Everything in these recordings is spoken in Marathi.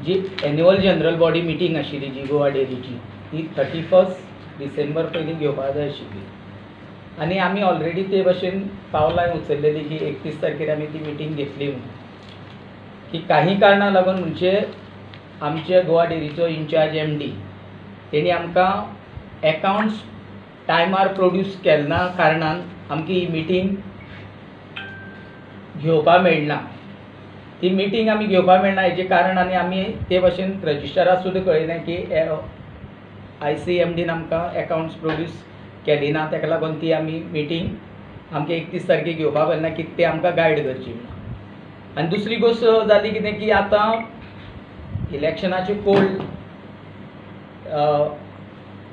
जी एन्युअल जनरल बॉडी मिटींग आशिल्ली जी गोवा डेरीची ती 31 डिसेंबर पयलीं घेवपाक जाय आशिल्ली आनी आमी ऑलरेडी ते भशेन पावलां उचललेली की 31 तारखेर आमी ती मिटींग घेतली म्हणून की काही कारणां लागून म्हणजे आमच्या गोवा डेरीचो इन्चार्ज MD तेणी आमकां एकाउंट्स टायमार प्रोड्यूस केलना कारणान आमची ही मिटींग घेवपाक मेळना। ती मिटींग आमी घेवपाक मेळना हेजें कारण आनी आमी ते भशेन रजिस्ट्राराक सुद्दां कळयलें की ICMDन आमकां एकाउंट्स प्रोड्यूस केली ना, ताका लागून ती आमी मिटींग आमकां 31 तारखेक घेवपाक मेळना की ते आमकां गायड करची म्हणून। आनी दुसरी गोश्ट जाली कितें की आतां इलेक्शनाचे कोल्ड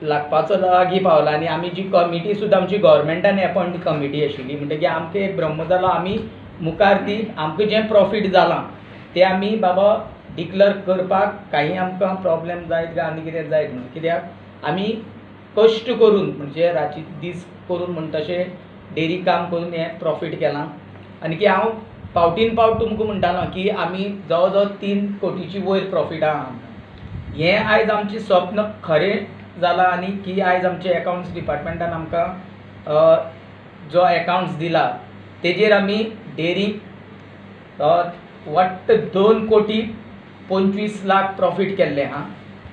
लागपाचो लागीं पावला आनी आमी जी कमिटी सुद्दां आमची गव्हर्मेंटान अपॉयंट कमिटी आशिल्ली म्हणटकीर आमकां एक भ्रम जालो आमी मुखार ती आमकां जें प्रॉफीट जालां तें आमी बाबा डिक्लेअर करपाक काही आमकां प्रॉब्लेम जायत काय आनी कितें जायत म्हणून कित्याक आमी कश्ट करून म्हणजे राची दीस करून म्हण तशें डेरी काम करून हें प्रॉफीट केलां आनी की हांव फावटीन फावट तुमकां म्हणटालो की आमी जवळ जवळ 3 कोटीची वयर प्रॉफीट आहा। हें आयज आमचें स्वप्न खरें जालां आनी की आयज आमच्या एकाउंट्स डिपार्टमेंटान आमकां जो एकाउंट्स दिला तेजेर आमी डेरीक वट्ट 2 कोटी 25 लाख प्रॉफीट केल्लें आहा।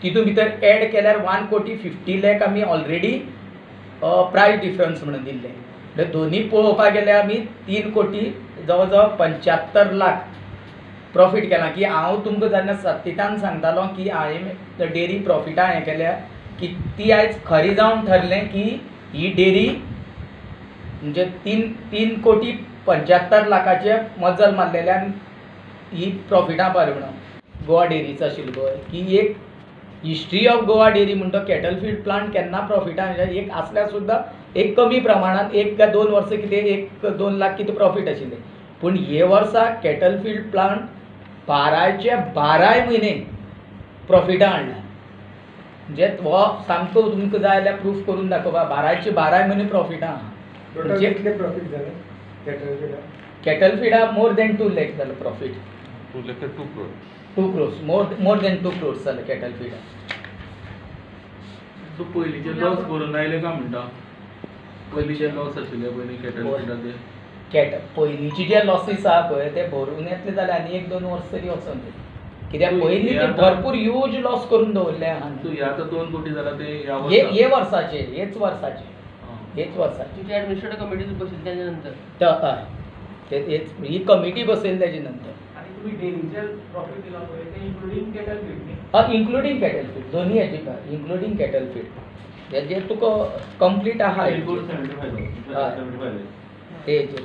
तितून भितर एड केल्यार 1 कोटी 50 लाख आमी ऑलरेडी प्रायस डिफरन्स म्हणून दिल्लें म्हणजे दोनी पळोवपाक गेल्यार आमी 3 कोटी जवळ जवळ 75 लाख प्रॉफीट केलां की हांव तुमकां जेन्ना सत्तितान सांगतालो की हांवें डेरी प्रॉफिटा हें केल्या की ती आयज खरी जावन ठरलें की ही डेरी म्हणजे 3 कोटी 75 लाखाचे मजल मारलेल्यान ही प्रॉफिटा पावली म्हणून गोवा डेरीचो आशिल्लो गोंय की एक हिस्ट्री ऑफ गोवा डेरी म्हणटा कॅटल फीड प्लांट केन्ना प्रॉफिटान एक आसल्यार सुद्दां एक कमी प्रमाणात 1 काय 2 वर्सां कितें 1-2 लाख कितें प्रॉफीट आशिल्लें पूण हे वर्सा कॅटल फीड प्लांट 12चे 12 म्हयने प्रॉफिटा हाडला म्हणजे हो सामको तुमकां जाय जाल्यार प्रूफ करून दाखोवपा 12चे 12 म्हयने प्रॉफिटा आहा म्हणजे कितले प्रॉफिट जाले कॅटल फीडा मोर दॅन 2 लाख जालें profit 2 crores more than 2 crores जालें कॅटल फीडा। सो पयलींचे लॉस भरून आयले काय म्हणटा पयलींचे लॉस आशिल्ले पयलीं कॅटल फीडाचे पयलींचे जे लॉसीस आहा पळय ते भरून येतले जाल्यार आनी 1-2 वर्स तरी वचोन कित्याक पयलीं ते भरपूर ह्यूज लॉस करून दवरले आहा। सो हे आतां 2 कोटी जाला ते हे वर्साचे हेच वर्साचे ॲडमिनिस्ट्रेटिव्ह कमिटी बसली त्याच्या नंतर हय ही कमिटी बसयली तेजे नंतर तुम्ही डेरीचे प्रॉफिट दिला पळय ते इन्क्लुडिंग कॅटल फीड न्ही इन्क्लुडिंग कॅटल फीड दोन्ही हेची इन्क्लुडिंग कॅटल फीड हेजे तुका कंप्लीट आहा तेजे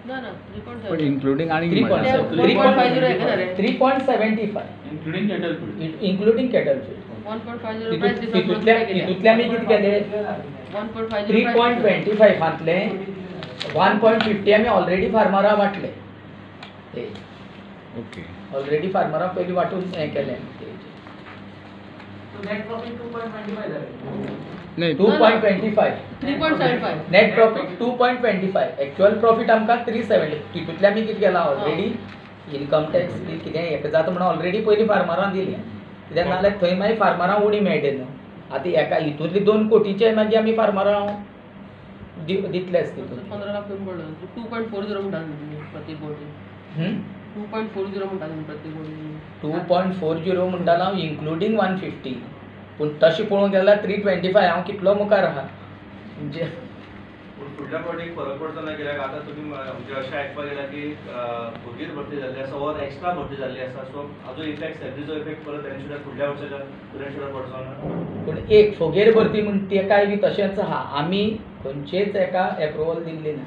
ना पण इन्क्लुडिंग आणि 3.75 इन्क्लुडिंग कॅटल फीड 1.50 तितूंतल्या मी कितें केलें 3.25 घातले 1.50 आमी ऑलरेडी फार्मराक वाटले ओके ऑलरेडी फार्मराक पयलीं वाटून हें केलें नेट प्रॉफिट 2.25 जाले नाही 2.25 3.75 नेट प्रॉफिट 2.25 एक्चुअल प्रॉफिट आमकां 370 तितूंतल्या आमी कितें केलां ऑलरेडी इनकम टॅक्स बी कितें हें जाता म्हणून ऑलरेडी पयलीं फार्मरांक दिलें कित्याक नाजाल्यार थंय मागीर फार्मरांक उणी मेळटली न्हू आतां एका हितूंतली 2 कोटीचे मागीर आमी फार्मरांक दितलेच तितून 15 लाख पडलो 2.40 म्हणटा प्रत्येक बोर्डी 2.40 म्हणटा प्रत्येक बोर्डी 2.40 म्हणटालो हांव इन्क्लुडिंग 150 पूण तशें पळोवंक गेल्यार 325 हांव कितलो मुखार आहा म्हणजे फुडल्या फावटीक फरक पडचो ना कित्याक आतां तुमी म्हणजे अशें आयकपाक गेल्या की फुगीर भरती जाल्ली आसा ओर एक्स्ट्रा भरती जाल्ली आसा सो हाजो इफेक्ट सॅलरीचो इफेक्ट परत तेंच्या फुडल्या वर्साच्या स्टुडंट्सांचेर पडचो ना पूण एक फुगेर भरती म्हण तेकाय बी तशेंच आहा आमी खंयचेच एका एप्रुवल दिल्ली ना